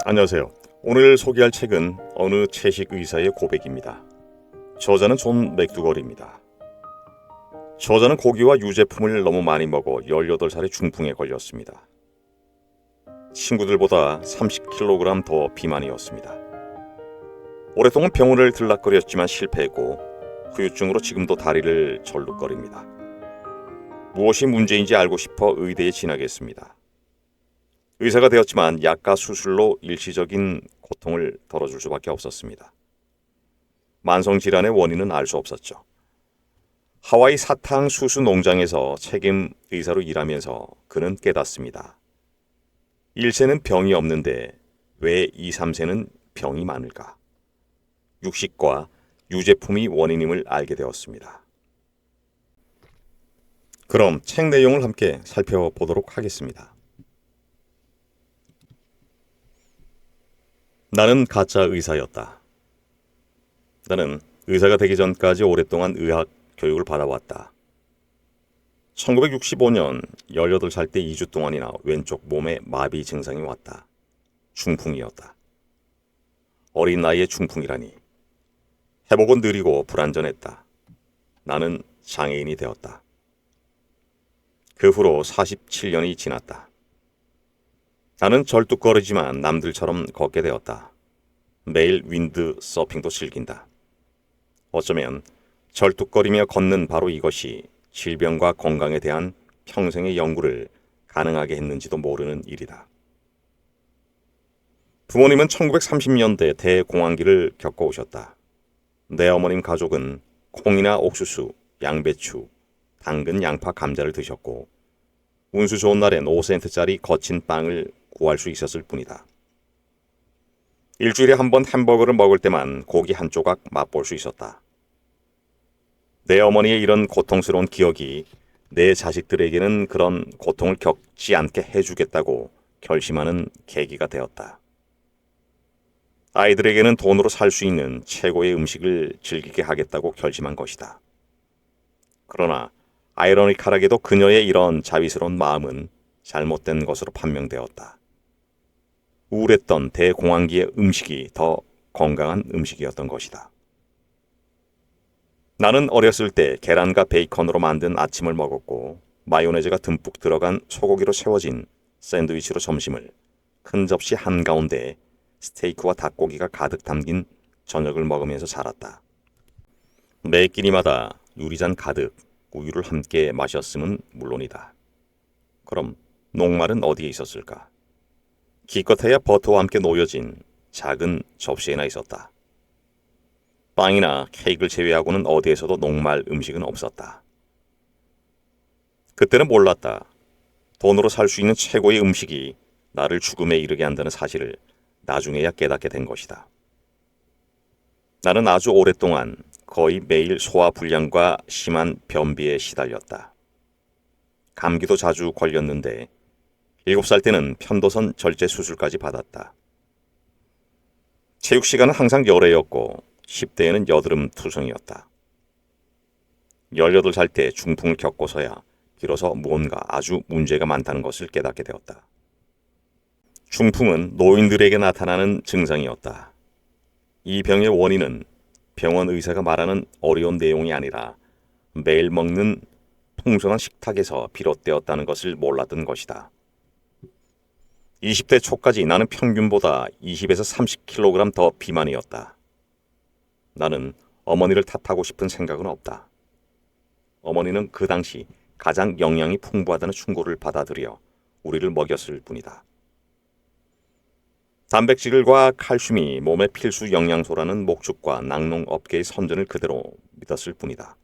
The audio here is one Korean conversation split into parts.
안녕하세요. 오늘 소개할 책은 어느 채식 의사의 고백입니다. 저자는 존 맥두걸입니다. 저자는 고기와 유제품을 너무 많이 먹어 18살에 중풍에 걸렸습니다. 친구들보다 30kg 더 비만이었습니다. 오랫동안 병원을 들락거렸지만 실패했고 후유증으로 지금도 다리를 절룩거립니다. 무엇이 문제인지 알고 싶어 의대에 진학했습니다. 의사가 되었지만 약과 수술로 일시적인 고통을 덜어줄 수밖에 없었습니다. 만성질환의 원인은 알 수 없었죠. 하와이 사탕 수수 농장에서 책임 의사로 일하면서 그는 깨닫습니다. 1세는 병이 없는데 왜 2, 3세는 병이 많을까? 육식과 유제품이 원인임을 알게 되었습니다. 그럼 책 내용을 함께 살펴보도록 하겠습니다. 나는 가짜 의사였다. 나는 의사가 되기 전까지 오랫동안 의학 교육을 받아왔다. 1965년 18살 때 2주 동안이나 왼쪽 몸에 마비 증상이 왔다. 중풍이었다. 어린 나이에 중풍이라니. 회복은 느리고 불안전했다. 나는 장애인이 되었다. 그 후로 47년이 지났다. 나는 절뚝거리지만 남들처럼 걷게 되었다. 매일 윈드 서핑도 즐긴다. 어쩌면 절뚝거리며 걷는 바로 이것이 질병과 건강에 대한 평생의 연구를 가능하게 했는지도 모르는 일이다. 부모님은 1930년대 대공황기를 겪어오셨다. 내 어머님 가족은 콩이나 옥수수, 양배추, 당근, 양파, 감자를 드셨고 운수 좋은 날엔 5센트짜리 거친 빵을 구할 수 있었을 뿐이다. 일주일에 한 번 햄버거를 먹을 때만 고기 한 조각 맛볼 수 있었다. 내 어머니의 이런 고통스러운 기억이 내 자식들에게는 그런 고통을 겪지 않게 해주겠다고 결심하는 계기가 되었다. 아이들에게는 돈으로 살 수 있는 최고의 음식을 즐기게 하겠다고 결심한 것이다. 그러나 아이러니컬하게도 그녀의 이런 자비스러운 마음은 잘못된 것으로 판명되었다. 우울했던 대공황기의 음식이 더 건강한 음식이었던 것이다. 나는 어렸을 때 계란과 베이컨으로 만든 아침을 먹었고 마요네즈가 듬뿍 들어간 소고기로 채워진 샌드위치로 점심을, 큰 접시 한가운데 스테이크와 닭고기가 가득 담긴 저녁을 먹으면서 자랐다. 매 끼니마다 유리잔 가득 우유를 함께 마셨음은 물론이다. 그럼 녹말은 어디에 있었을까? 기껏해야 버터와 함께 놓여진 작은 접시에나 있었다. 빵이나 케이크를 제외하고는 어디에서도 녹말 음식은 없었다. 그때는 몰랐다. 돈으로 살 수 있는 최고의 음식이 나를 죽음에 이르게 한다는 사실을 나중에야 깨닫게 된 것이다. 나는 아주 오랫동안 거의 매일 소화불량과 심한 변비에 시달렸다. 감기도 자주 걸렸는데 7살 때는 편도선 절제 수술까지 받았다. 체육 시간은 항상 열애였고 10대에는 여드름 투성이었다. 18살 때 중풍을 겪고서야 비로소 무언가 아주 문제가 많다는 것을 깨닫게 되었다. 중풍은 노인들에게 나타나는 증상이었다. 이 병의 원인은 병원 의사가 말하는 어려운 내용이 아니라 매일 먹는 풍성한 식탁에서 비롯되었다는 것을 몰랐던 것이다. 20대 초까지 나는 평균보다 20에서 30kg 더 비만이었다. 나는 어머니를 탓하고 싶은 생각은 없다. 어머니는 그 당시 가장 영양이 풍부하다는 충고를 받아들여 우리를 먹였을 뿐이다. 단백질과 칼슘이 몸의 필수 영양소라는 목축과 낙농업계의 선전을 그대로 믿었을 뿐이다.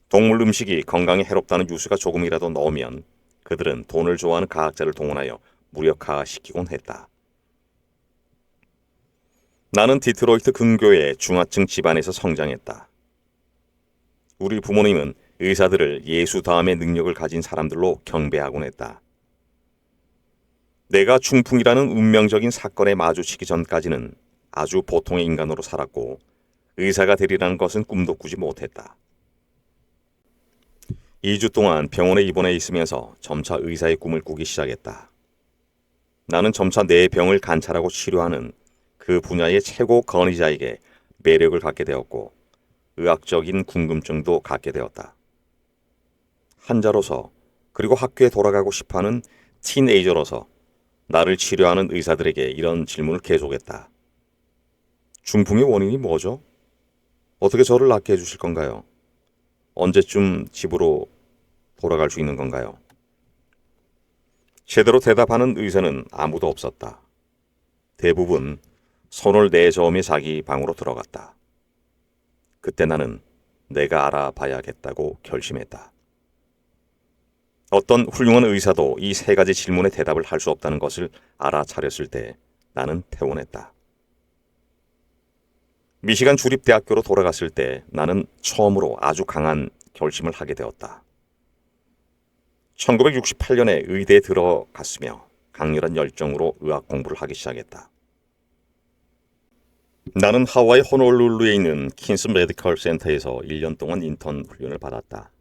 동물 음식이 건강에 해롭다는 뉴스가 조금이라도 나오면 그들은 돈을 좋아하는 과학자를 동원하여 무력화시키곤 했다. 나는 디트로이트 근교의 중하층 집안에서 성장했다. 우리 부모님은 의사들을 예수 다음의 능력을 가진 사람들로 경배하곤 했다. 내가 중풍이라는 운명적인 사건에 마주치기 전까지는 아주 보통의 인간으로 살았고 의사가 되리라는 것은 꿈도 꾸지 못했다. 2주 동안 병원에 입원해 있으면서 점차 의사의 꿈을 꾸기 시작했다. 나는 점차 내 병을 관찰하고 치료하는 그 분야의 최고 권위자에게 매력을 갖게 되었고 의학적인 궁금증도 갖게 되었다. 환자로서 그리고 학교에 돌아가고 싶어하는 티네이저로서 나를 치료하는 의사들에게 이런 질문을 계속했다. 중풍의 원인이 뭐죠? 어떻게 저를 낫게 해주실 건가요? 언제쯤 집으로 돌아갈 수 있는 건가요? 제대로 대답하는 의사는 아무도 없었다. 대부분 손을 내저으며 자기 방으로 들어갔다. 그때 나는 내가 알아봐야겠다고 결심했다. 어떤 훌륭한 의사도 이 세 가지 질문에 대답을 할 수 없다는 것을 알아차렸을 때 나는 퇴원했다. 미시간 주립대학교로 돌아갔을 때 나는 처음으로 아주 강한 결심을 하게 되었다. 1968년에 의대에 들어갔으며 강렬한 열정으로 의학 공부를 하기 시작했다. 나는 하와이 호놀룰루에 있는 퀸스 메디컬 센터에서 1년 동안 인턴 훈련을 받았다.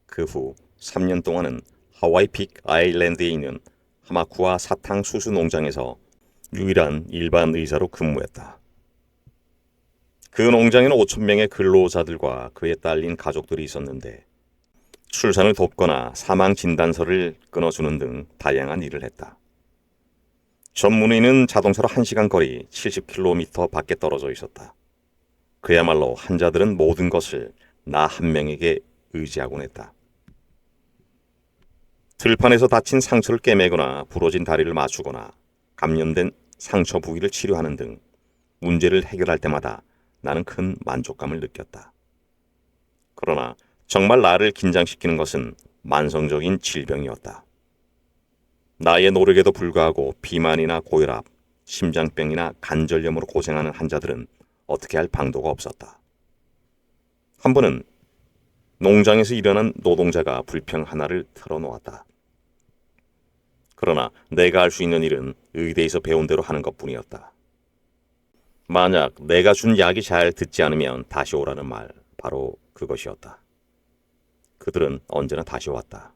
그 후 3년 동안은 하와이 빅 아일랜드에 있는 하마쿠아 사탕 수수 농장에서 유일한 일반 의사로 근무했다. 그 농장에는 5,000명의 근로자들과 그에 딸린 가족들이 있었는데 출산을 돕거나 사망 진단서를 끊어주는 등 다양한 일을 했다. 전문의는 자동차로 1시간 거리 70km 밖에 떨어져 있었다. 그야말로 환자들은 모든 것을 나 한 명에게 의지하곤 했다. 들판에서 다친 상처를 꿰매거나 부러진 다리를 맞추거나 감염된 상처 부위를 치료하는 등 문제를 해결할 때마다 나는 큰 만족감을 느꼈다. 그러나 정말 나를 긴장시키는 것은 만성적인 질병이었다. 나의 노력에도 불구하고 비만이나 고혈압, 심장병이나 관절염으로 고생하는 환자들은 어떻게 할 방도가 없었다. 한 번은 농장에서 일어난 노동자가 불평 하나를 털어놓았다. 그러나 내가 할 수 있는 일은 의대에서 배운 대로 하는 것뿐이었다. 만약 내가 준 약이 잘 듣지 않으면 다시 오라는 말, 바로 그것이었다. 그들은 언제나 다시 왔다.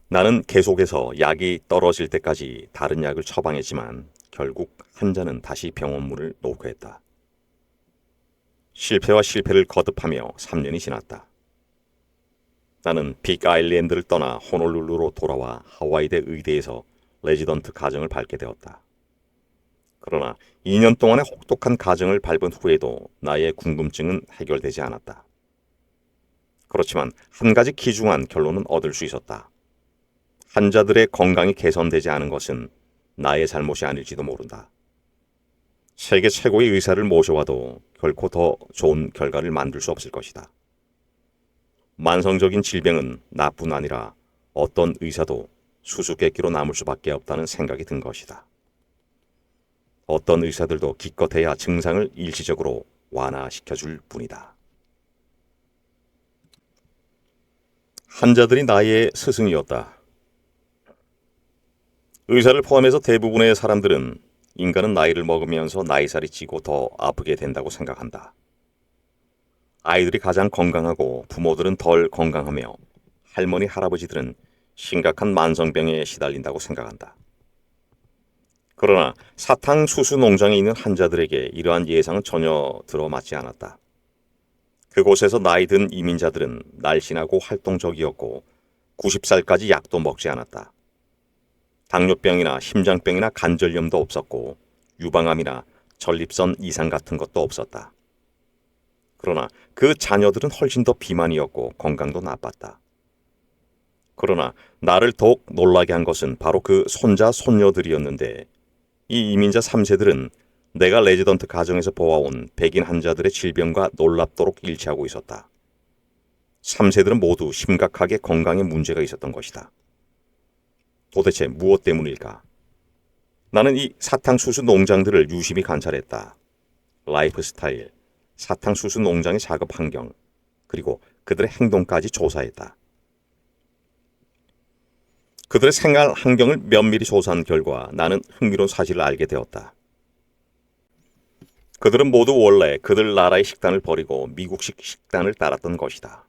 나는 계속해서 약이 떨어질 때까지 다른 약을 처방했지만 결국 환자는 다시 병원 문을 놓고 했다. 실패와 실패를 거듭하며 3년이 지났다. 나는 빅 아일랜드를 떠나 호놀룰루로 돌아와 하와이대 의대에서 레지던트 과정을 밟게 되었다. 그러나 2년 동안의 혹독한 과정을 밟은 후에도 나의 궁금증은 해결되지 않았다. 그렇지만 한 가지 기중한 결론은 얻을 수 있었다. 환자들의 건강이 개선되지 않은 것은 나의 잘못이 아닐지도 모른다. 세계 최고의 의사를 모셔와도 결코 더 좋은 결과를 만들 수 없을 것이다. 만성적인 질병은 나뿐 아니라 어떤 의사도 수수께끼로 남을 수밖에 없다는 생각이 든 것이다. 어떤 의사들도 기껏해야 증상을 일시적으로 완화시켜줄 뿐이다. 환자들이 나의 스승이었다. 의사를 포함해서 대부분의 사람들은 인간은 나이를 먹으면서 나이살이 찌고 더 아프게 된다고 생각한다. 아이들이 가장 건강하고 부모들은 덜 건강하며 할머니, 할아버지들은 심각한 만성병에 시달린다고 생각한다. 그러나 사탕수수 농장에 있는 환자들에게 이러한 예상은 전혀 들어맞지 않았다. 그곳에서 나이 든 이민자들은 날씬하고 활동적이었고 90살까지 약도 먹지 않았다. 당뇨병이나 심장병이나 관절염도 없었고 유방암이나 전립선 이상 같은 것도 없었다. 그러나 그 자녀들은 훨씬 더 비만이었고 건강도 나빴다. 그러나 나를 더욱 놀라게 한 것은 바로 그 손자, 손녀들이었는데 이 이민자 3세들은 내가 레지던트 가정에서 보아온 백인 환자들의 질병과 놀랍도록 일치하고 있었다. 3세들은 모두 심각하게 건강에 문제가 있었던 것이다. 도대체 무엇 때문일까? 나는 이 사탕수수 농장들을 유심히 관찰했다. 라이프 스타일, 사탕수수 농장의 작업 환경, 그리고 그들의 행동까지 조사했다. 그들의 생활 환경을 면밀히 조사한 결과 나는 흥미로운 사실을 알게 되었다. 그들은 모두 원래 그들 나라의 식단을 버리고 미국식 식단을 따랐던 것이다.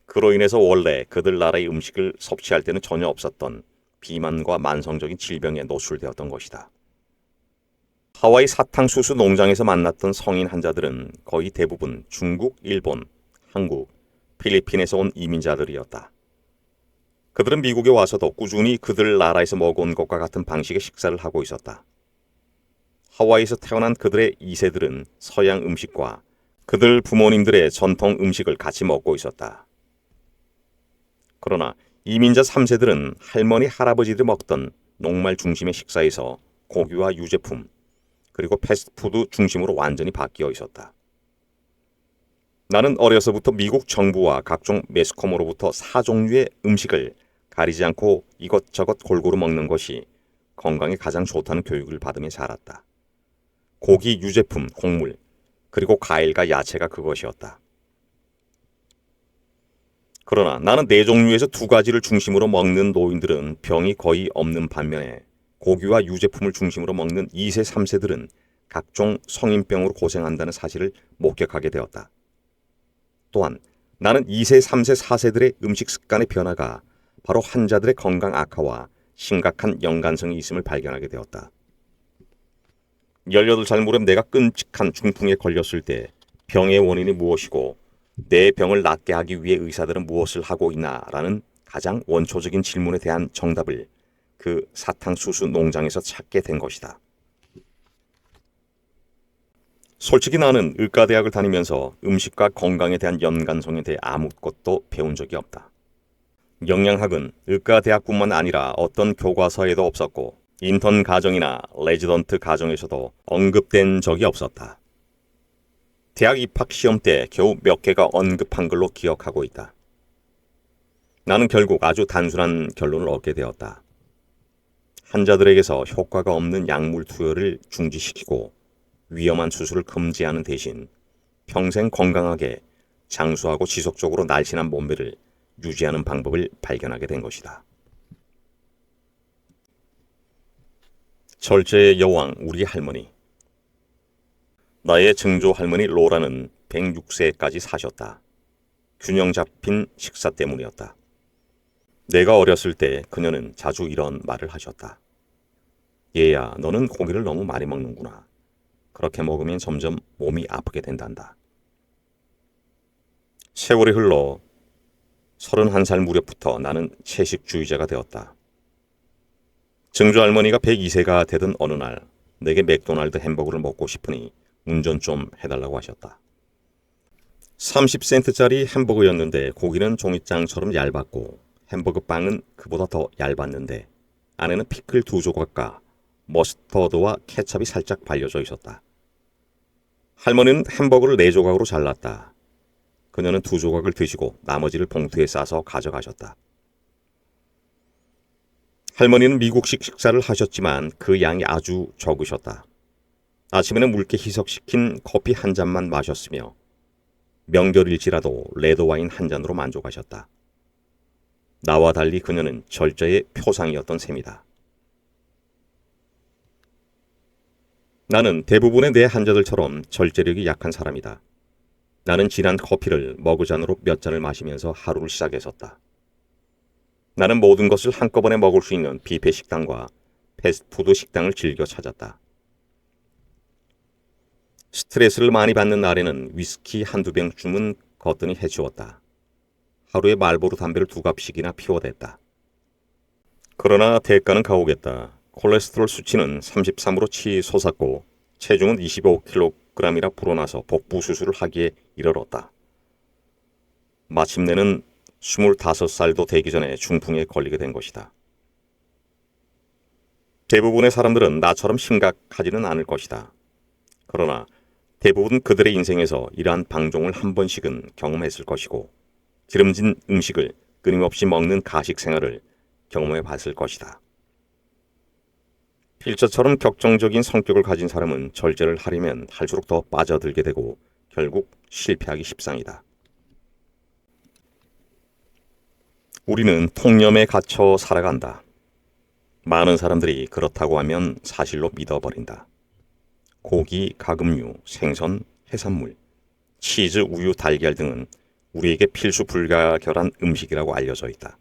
그로 인해서 원래 그들 나라의 음식을 섭취할 때는 전혀 없었던 비만과 만성적인 질병에 노출되었던 것이다. 하와이 사탕수수 농장에서 만났던 성인 환자들은 거의 대부분 중국, 일본, 한국, 필리핀에서 온 이민자들이었다. 그들은 미국에 와서도 꾸준히 그들 나라에서 먹어온 것과 같은 방식의 식사를 하고 있었다. 하와이에서 태어난 그들의 2세들은 서양 음식과 그들 부모님들의 전통 음식을 같이 먹고 있었다. 그러나 이민자 3세들은 할머니, 할아버지들이 먹던 녹말 중심의 식사에서 고기와 유제품, 그리고 패스트푸드 중심으로 완전히 바뀌어 있었다. 나는 어려서부터 미국 정부와 각종 매스컴으로부터 4종류의 음식을 가리지 않고 이것저것 골고루 먹는 것이 건강에 가장 좋다는 교육을 받으며 자랐다. 고기, 유제품, 곡물, 그리고 과일과 야채가 그것이었다. 그러나 나는 4종류에서 2가지를 중심으로 먹는 노인들은 병이 거의 없는 반면에 고기와 유제품을 중심으로 먹는 2세, 3세들은 각종 성인병으로 고생한다는 사실을 목격하게 되었다. 또한 나는 2세, 3세, 4세들의 음식 습관의 변화가 바로 환자들의 건강 악화와 심각한 연관성이 있음을 발견하게 되었다. 18살 무렵 내가 끔찍한 중풍에 걸렸을 때 병의 원인이 무엇이고 내 병을 낫게 하기 위해 의사들은 무엇을 하고 있나라는 가장 원초적인 질문에 대한 정답을 그 사탕수수 농장에서 찾게 된 것이다. 솔직히 나는 의과대학을 다니면서 음식과 건강에 대한 연관성에 대해 아무것도 배운 적이 없다. 영양학은 의과대학뿐만 아니라 어떤 교과서에도 없었고 인턴 과정이나 레지던트 과정에서도 언급된 적이 없었다. 대학 입학 시험 때 겨우 몇 개가 언급한 걸로 기억하고 있다. 나는 결국 아주 단순한 결론을 얻게 되었다. 환자들에게서 효과가 없는 약물 투여를 중지시키고 위험한 수술을 금지하는 대신 평생 건강하게 장수하고 지속적으로 날씬한 몸매를 유지하는 방법을 발견하게 된 것이다. 절제의 여왕 우리 할머니. 나의 증조 할머니 로라는 106세까지 사셨다. 균형 잡힌 식사 때문이었다. 내가 어렸을 때 그녀는 자주 이런 말을 하셨다. 얘야, 너는 고기를 너무 많이 먹는구나. 그렇게 먹으면 점점 몸이 아프게 된단다. 세월이 흘러 31살 무렵부터 나는 채식주의자가 되었다. 증조 할머니가 102세가 되던 어느 날 내게 맥도날드 햄버거를 먹고 싶으니 운전 좀 해달라고 하셨다. 30센트짜리 햄버거였는데 고기는 종이장처럼 얇았고 햄버거 빵은 그보다 더 얇았는데 안에는 피클 2조각과 머스터드와 케첩이 살짝 발려져 있었다. 할머니는 햄버거를 4조각으로 잘랐다. 그녀는 2조각을 드시고 나머지를 봉투에 싸서 가져가셨다. 할머니는 미국식 식사를 하셨지만 그 양이 아주 적으셨다. 아침에는 묽게 희석시킨 커피 한 잔만 마셨으며 명절일지라도 레드와인 한 잔으로 만족하셨다. 나와 달리 그녀는 절제의 표상이었던 셈이다. 나는 대부분의 내 환자들처럼 절제력이 약한 사람이다. 나는 진한 커피를 머그잔으로 몇 잔을 마시면서 하루를 시작했었다. 나는 모든 것을 한꺼번에 먹을 수 있는 뷔페 식당과 패스트푸드 식당을 즐겨 찾았다. 스트레스를 많이 받는 날에는 위스키 한두 병쯤은 거뜬히 해치웠다. 하루에 말보로 담배를 2갑씩이나 피워댔다. 그러나 대가는 가오겠다. 콜레스테롤 수치는 33으로 치솟았고 체중은 25kg이라 불어나서 복부 수술을 하기에 이르렀다. 마침내는 25살도 되기 전에 중풍에 걸리게 된 것이다. 대부분의 사람들은 나처럼 심각하지는 않을 것이다. 그러나 대부분 그들의 인생에서 이러한 방종을 한 번씩은 경험했을 것이고 기름진 음식을 끊임없이 먹는 가식 생활을 경험해 봤을 것이다. 필자처럼 격정적인 성격을 가진 사람은 절제를 하려면 할수록 더 빠져들게 되고 결국 실패하기 십상이다. 우리는 통념에 갇혀 살아간다. 많은 사람들이 그렇다고 하면 사실로 믿어버린다. 고기, 가금류, 생선, 해산물, 치즈, 우유, 달걀 등은 우리에게 필수 불가결한 음식이라고 알려져 있다.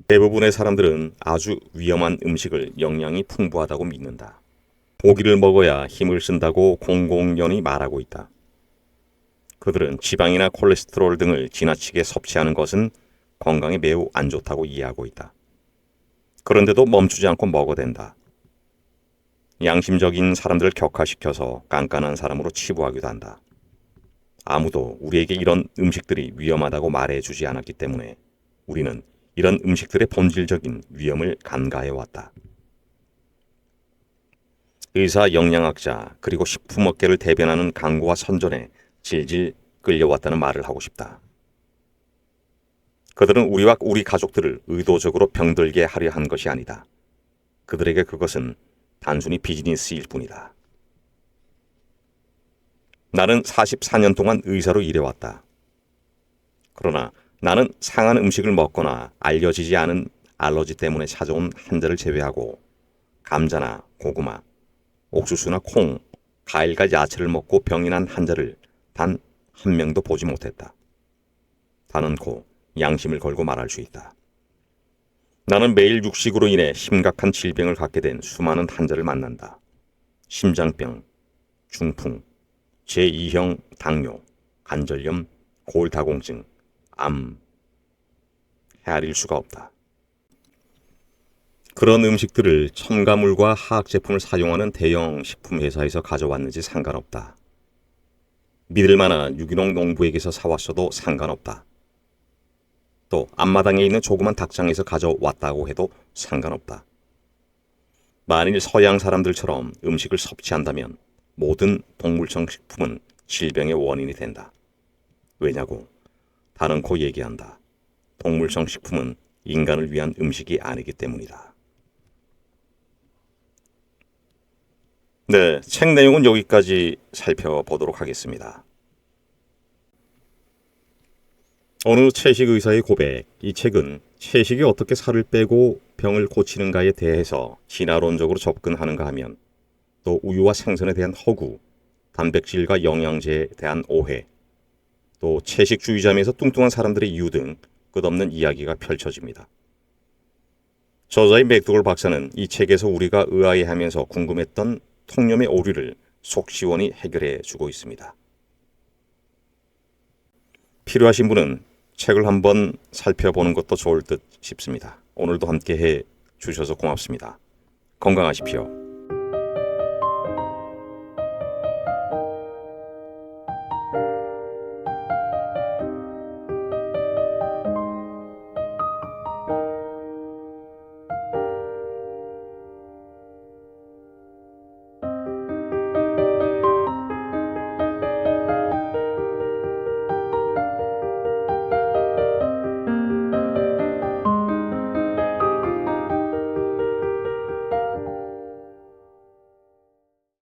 대부분의 사람들은 아주 위험한 음식을 영양이 풍부하다고 믿는다. 고기를 먹어야 힘을 쓴다고 공공연히 말하고 있다. 그들은 지방이나 콜레스테롤 등을 지나치게 섭취하는 것은 건강에 매우 안 좋다고 이해하고 있다. 그런데도 멈추지 않고 먹어댄다. 양심적인 사람들을 격화시켜서 깐깐한 사람으로 치부하기도 한다. 아무도 우리에게 이런 음식들이 위험하다고 말해주지 않았기 때문에 우리는 이런 음식들의 본질적인 위험을 간과해왔다. 의사, 영양학자, 그리고 식품업계를 대변하는 강구와 선전에 질질 끌려왔다는 말을 하고 싶다. 그들은 우리와 우리 가족들을 의도적으로 병들게 하려 한 것이 아니다. 그들에게 그것은 단순히 비즈니스일 뿐이다. 나는 44년 동안 의사로 일해왔다. 그러나 나는 상한 음식을 먹거나 알려지지 않은 알러지 때문에 찾아온 환자를 제외하고 감자나 고구마, 옥수수나 콩, 과일과 야채를 먹고 병이 난 환자를 단 한 명도 보지 못했다. 단언코 양심을 걸고 말할 수 있다. 나는 매일 육식으로 인해 심각한 질병을 갖게 된 수많은 환자를 만난다. 심장병, 중풍, 제2형 당뇨, 관절염, 골다공증, 암, 헤아릴 수가 없다. 그런 음식들을 첨가물과 화학 제품을 사용하는 대형 식품 회사에서 가져왔는지 상관없다. 믿을 만한 유기농 농부에게서 사왔어도 상관없다. 또 앞마당에 있는 조그만 닭장에서 가져왔다고 해도 상관없다. 만일 서양 사람들처럼 음식을 섭취한다면 모든 동물성 식품은 질병의 원인이 된다. 왜냐고? 단언코 얘기한다. 동물성 식품은 인간을 위한 음식이 아니기 때문이다. 네, 책 내용은 여기까지 살펴보도록 하겠습니다. 어느 채식 의사의 고백, 이 책은 채식이 어떻게 살을 빼고 병을 고치는가에 대해서 진화론적으로 접근하는가 하면 또 우유와 생선에 대한 허구, 단백질과 영양제에 대한 오해, 또 채식주의자면서 뚱뚱한 사람들의 이유 등 끝없는 이야기가 펼쳐집니다. 저자의 맥도걸 박사는 이 책에서 우리가 의아해하면서 궁금했던 통념의 오류를 속 시원히 해결해 주고 있습니다. 필요하신 분은 책을 한번 살펴보는 것도 좋을 듯 싶습니다. 오늘도 함께 해 주셔서 고맙습니다. 건강하십시오.